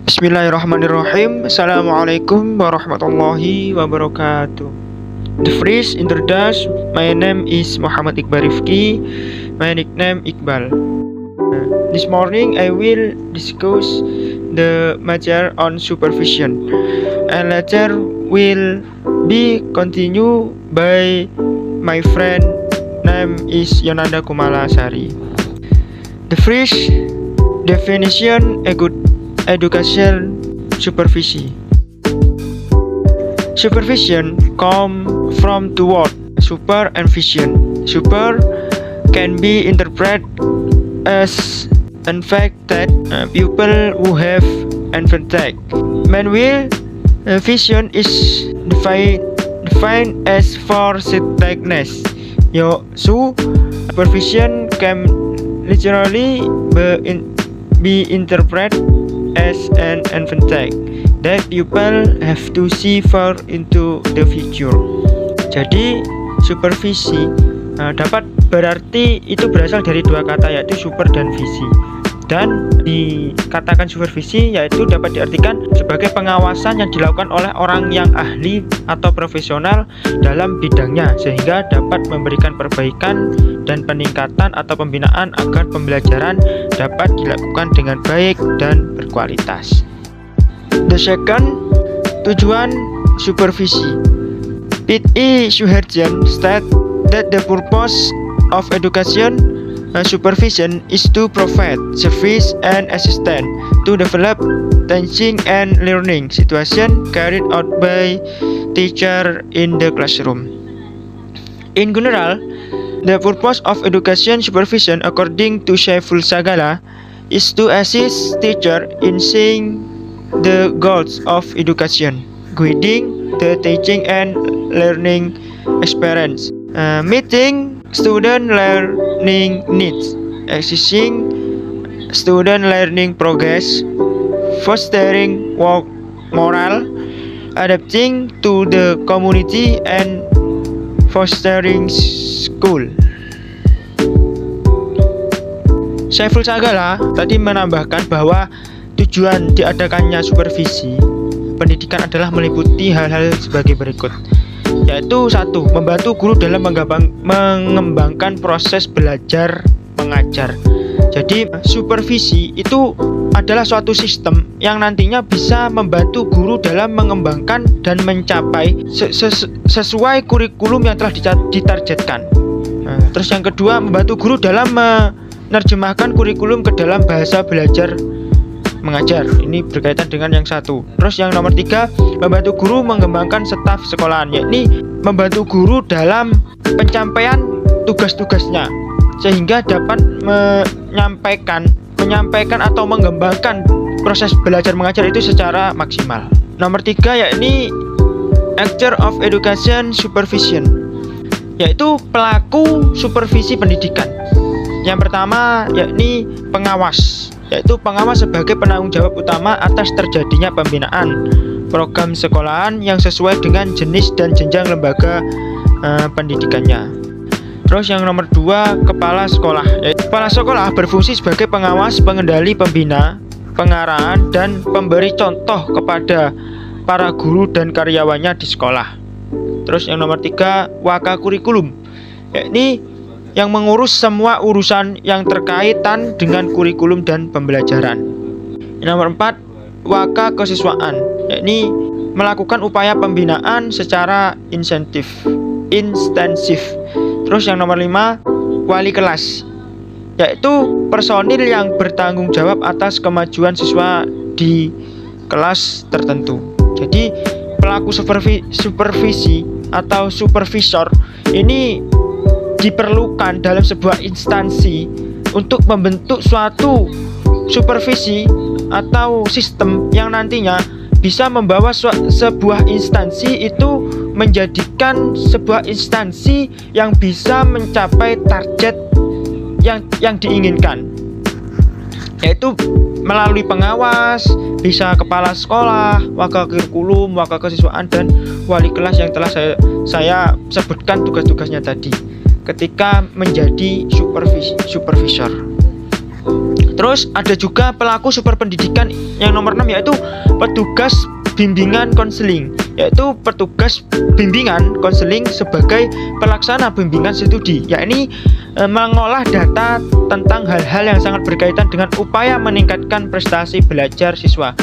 Bismillahirrahmanirrahim. Assalamualaikum warahmatullahi wabarakatuh. The phrase introduced, my name is Muhammad Iqbal Rifki, my nickname Iqbal. This morning I will discuss the matter on supervision, and later will be continued by my friend name is Yonanda Kumalasari. The phrase definition a good education supervision. Supervision come from two words, super and vision. Super can be interpreted as in fact that people who have invented. Meanwhile, vision is defined as foresightedness. So supervision can literally be interpreted as an advantage that people have to see far into the future. Jadi supervisi dapat berarti itu berasal dari dua kata, yaitu super dan visi. Dan dikatakan supervisi yaitu dapat diartikan sebagai pengawasan yang dilakukan oleh orang yang ahli atau profesional dalam bidangnya, sehingga dapat memberikan perbaikan dan peningkatan atau pembinaan agar pembelajaran dapat dilakukan dengan baik dan berkualitas. The second, tujuan supervisi. P.E. Suherjan state that the purpose of education supervision is to provide service and assistance to develop teaching and learning situation carried out by teacher in the classroom. In general, the purpose of education supervision according to Saiful Sagala is to assist teacher in seeing the goals of education, guiding the teaching and learning experience, meeting student learning needs, assessing student learning progress, fostering work morale, adapting to the community, and fostering school. Saiful Sagala tadi menambahkan bahwa tujuan diadakannya supervisi pendidikan adalah meliputi hal-hal sebagai berikut, yaitu satu, membantu guru dalam mengembangkan proses belajar mengajar. Jadi supervisi itu adalah suatu sistem yang nantinya bisa membantu guru dalam mengembangkan dan mencapai sesuai kurikulum yang telah ditargetkan. Terus yang kedua, membantu guru dalam menerjemahkan kurikulum ke dalam bahasa belajar mengajar. Ini berkaitan dengan yang satu. Terus yang nomor tiga, membantu guru mengembangkan staf sekolahan, yakni membantu guru dalam pencapaian tugas-tugasnya sehingga dapat menyampaikan atau mengembangkan proses belajar mengajar itu secara maksimal. Nomor tiga yakni actor of education supervision, yaitu pelaku supervisi pendidikan. Yang pertama yakni pengawas, yaitu pengawas sebagai penanggung jawab utama atas terjadinya pembinaan program sekolahan yang sesuai dengan jenis dan jenjang lembaga pendidikannya. Terus yang nomor dua, kepala sekolah, yaitu kepala sekolah berfungsi sebagai pengawas, pengendali, pembina, pengarahan, dan pemberi contoh kepada para guru dan karyawannya di sekolah. Terus yang nomor tiga, waka kurikulum, yakni yang mengurus semua urusan yang terkaitan dengan kurikulum dan pembelajaran. Yang nomor empat, waka kesiswaan, yakni melakukan upaya pembinaan secara intensif. Terus yang nomor lima, wali kelas, yaitu personil yang bertanggung jawab atas kemajuan siswa di kelas tertentu. Jadi pelaku supervisi atau supervisor ini diperlukan dalam sebuah instansi untuk membentuk suatu supervisi atau sistem yang nantinya bisa membawa sebuah instansi itu menjadikan sebuah instansi yang bisa mencapai target yang diinginkan, yaitu melalui pengawas, bisa kepala sekolah, wakil kurikulum, wakil kesiswaan, dan wali kelas yang telah saya sebutkan tugas-tugasnya tadi ketika menjadi supervisor. Terus ada juga pelaku super pendidikan yang nomor 6, yaitu petugas bimbingan konseling, yaitu petugas bimbingan konseling sebagai pelaksana bimbingan studi, yakni mengolah data tentang hal-hal yang sangat berkaitan dengan upaya meningkatkan prestasi belajar siswa.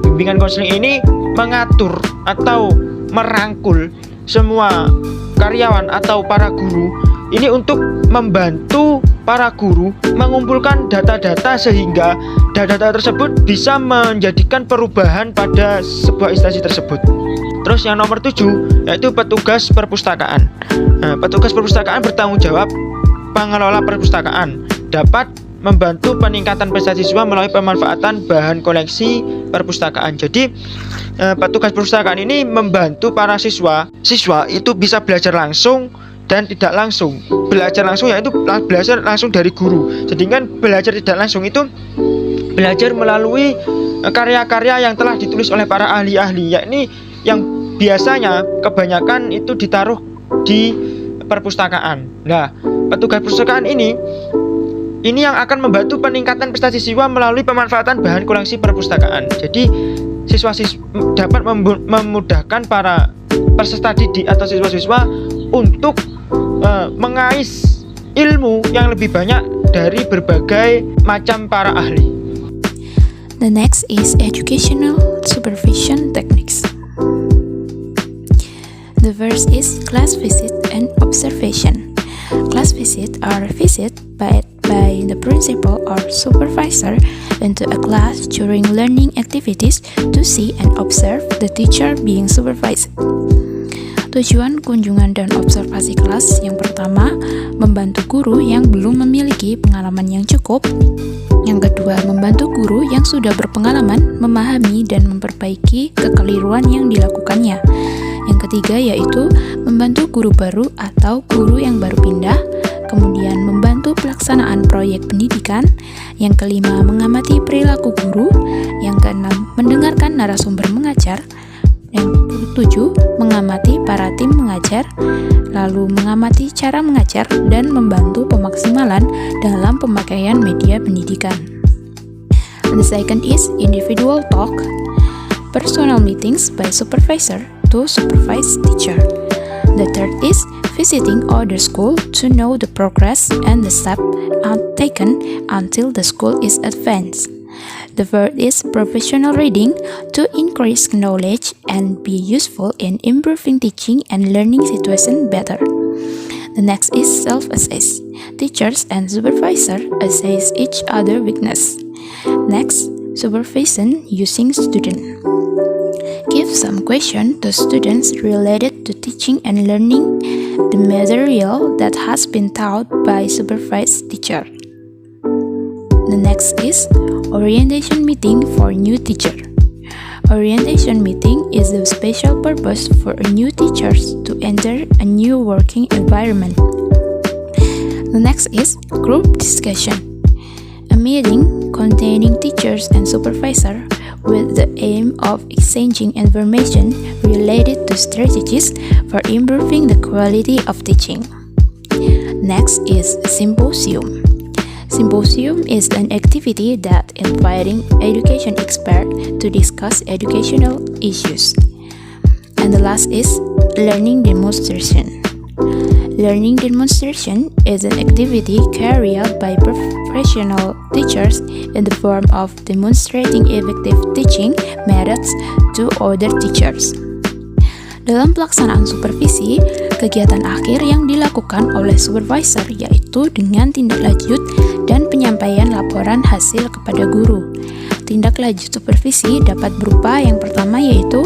Bimbingan konseling ini mengatur atau merangkul semua karyawan atau para guru ini untuk membantu para guru mengumpulkan data-data sehingga data-data tersebut bisa menjadikan perubahan pada sebuah instansi tersebut. Terus yang nomor 7 yaitu petugas perpustakaan. Petugas perpustakaan bertanggung jawab pengelola perpustakaan, dapat membantu peningkatan prestasi siswa melalui pemanfaatan bahan koleksi perpustakaan. Jadi petugas perpustakaan ini membantu para siswa itu bisa belajar langsung dan tidak langsung. Belajar langsung yaitu belajar langsung dari guru. Sedangkan belajar tidak langsung itu belajar melalui karya-karya yang telah ditulis oleh para ahli-ahli, yakni yang biasanya kebanyakan itu ditaruh di perpustakaan. Nah, petugas perpustakaan ini yang akan membantu peningkatan prestasi siswa melalui pemanfaatan bahan koleksi perpustakaan. Jadi siswa-siswa dapat memudahkan para peserta didik atau siswa-siswa untuk mengais ilmu yang lebih banyak dari berbagai macam para ahli. The next is educational supervision techniques. The first is class visit and observation. Class visit are visit by the principal or supervisor into a class during learning activities to see and observe the teacher being supervised. Tujuan kunjungan dan observasi kelas yang pertama, membantu guru yang belum memiliki pengalaman yang cukup. Yang kedua, membantu guru yang sudah berpengalaman memahami dan memperbaiki kekeliruan yang dilakukannya. Yang ketiga yaitu membantu guru baru atau guru yang baru pindah. Kemudian membantu pelaksanaan proyek pendidikan. Yang kelima, mengamati perilaku guru. Yang keenam, mendengarkan narasumber mengajar. Yang ketujuh, mengamati para tim mengajar, lalu mengamati cara mengajar dan membantu pemaksimalan dalam pemakaian media pendidikan. The second is individual talk, personal meetings by supervisor to supervise teacher. The third is visiting other school to know the progress and the steps taken until the school is advanced. The fourth is professional reading to increase knowledge and be useful in improving teaching and learning situation better. The next is self-assess. Teachers and supervisor assess each other weakness. Next, supervision using student. Give some question to students related to teaching and learning the material that has been taught by supervised teacher. The next is orientation meeting for new teacher. Orientation meeting is a special purpose for new teachers to enter a new working environment. The next is group discussion. A meeting containing teachers and supervisor with the aim of exchanging information related to strategies for improving the quality of teaching. Next is symposium. Symposium is an activity that inviting education experts to discuss educational issues. And the last is learning demonstration. Learning demonstration is an activity carried out by professional teachers in the form of demonstrating effective teaching methods to other teachers. Dalam pelaksanaan supervisi, kegiatan akhir yang dilakukan oleh supervisor yaitu dengan tindak lanjut dan penyampaian laporan hasil kepada guru. Tindak lanjut supervisi dapat berupa yang pertama yaitu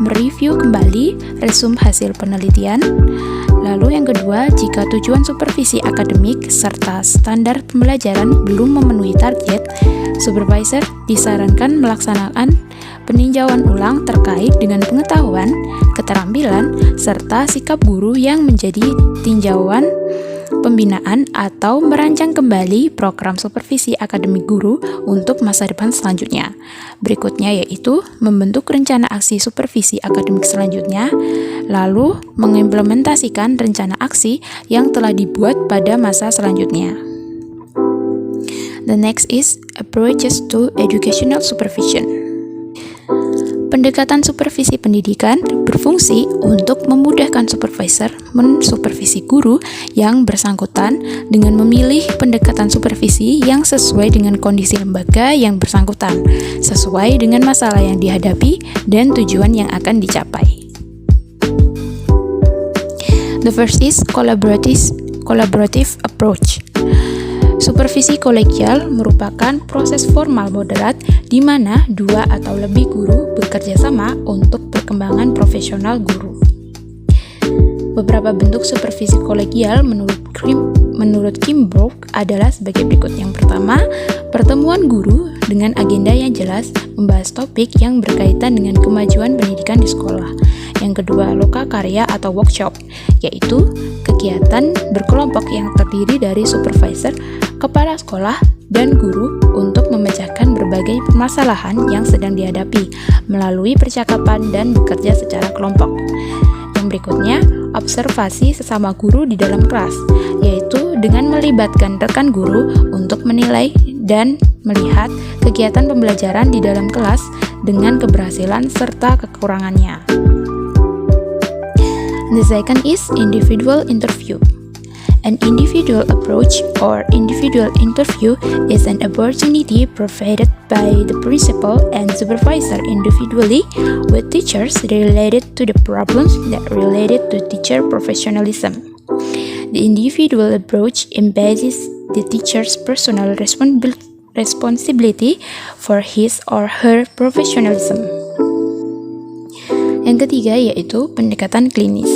mereview kembali resume hasil penelitian. Lalu yang kedua, jika tujuan supervisi akademik serta standar pembelajaran belum memenuhi target, supervisor disarankan melaksanakan peninjauan ulang terkait dengan pengetahuan, keterampilan, serta sikap guru yang menjadi tinjauan pembinaan atau merancang kembali program supervisi akademik guru untuk masa depan selanjutnya. Berikutnya yaitu membentuk rencana aksi supervisi akademik selanjutnya, lalu mengimplementasikan rencana aksi yang telah dibuat pada masa selanjutnya. The next is approaches to educational supervision. Pendekatan supervisi pendidikan berfungsi untuk memudahkan supervisor mensupervisi guru yang bersangkutan dengan memilih pendekatan supervisi yang sesuai dengan kondisi lembaga yang bersangkutan, sesuai dengan masalah yang dihadapi dan tujuan yang akan dicapai. The first is collaborative approach. Supervisi kolegial merupakan proses formal moderat di mana dua atau lebih guru bekerja sama untuk perkembangan profesional guru. Beberapa bentuk supervisi kolegial menurut Kimbrough adalah sebagai berikut. Yang pertama, pertemuan guru dengan agenda yang jelas membahas topik yang berkaitan dengan kemajuan pendidikan di sekolah. Yang kedua, lokakarya atau workshop, yaitu kegiatan berkelompok yang terdiri dari supervisor, kepala sekolah, dan guru untuk memecahkan berbagai permasalahan yang sedang dihadapi melalui percakapan dan bekerja secara kelompok. Yang berikutnya, observasi sesama guru di dalam kelas, yaitu dengan melibatkan rekan guru untuk menilai dan melihat kegiatan pembelajaran di dalam kelas dengan keberhasilan serta kekurangannya. The second is individual interview. An individual approach or individual interview is an opportunity provided by the principal and supervisor individually with teachers related to the problems that related to teacher professionalism. The individual approach embeds the teacher's personal responsibility for his or her professionalism. Yang ketiga yaitu pendekatan klinis.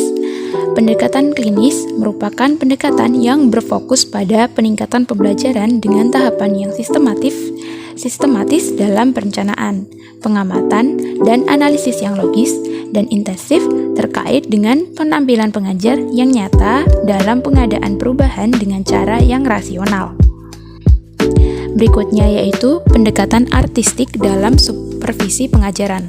Pendekatan klinis merupakan pendekatan yang berfokus pada peningkatan pembelajaran dengan tahapan yang sistematis dalam perencanaan, pengamatan, dan analisis yang logis dan intensif terkait dengan penampilan pengajar yang nyata dalam pengadaan perubahan dengan cara yang rasional. Berikutnya yaitu pendekatan artistik dalam supervisi pengajaran.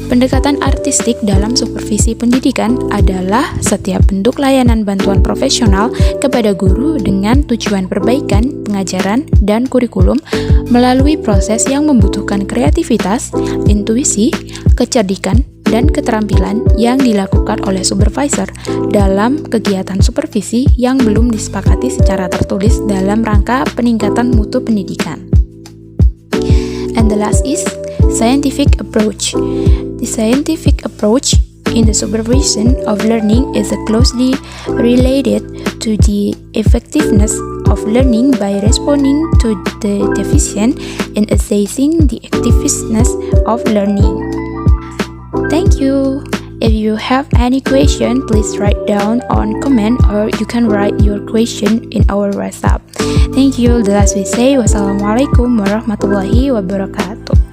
Pendekatan artistik dalam supervisi pendidikan adalah setiap bentuk layanan bantuan profesional kepada guru dengan tujuan perbaikan pengajaran dan kurikulum melalui proses yang membutuhkan kreativitas, intuisi, kecerdikan, dan keterampilan yang dilakukan oleh supervisor dalam kegiatan supervisi yang belum disepakati secara tertulis dalam rangka peningkatan mutu pendidikan. And the last is scientific approach. The scientific approach in the supervision of learning is closely related to the effectiveness of learning by responding to the deficient in assessing the effectiveness of learning. Thank you. If you have any question, please write down on comment or you can write your question in our WhatsApp. Thank you. The last we say, wassalamualaikum warahmatullahi wabarakatuh.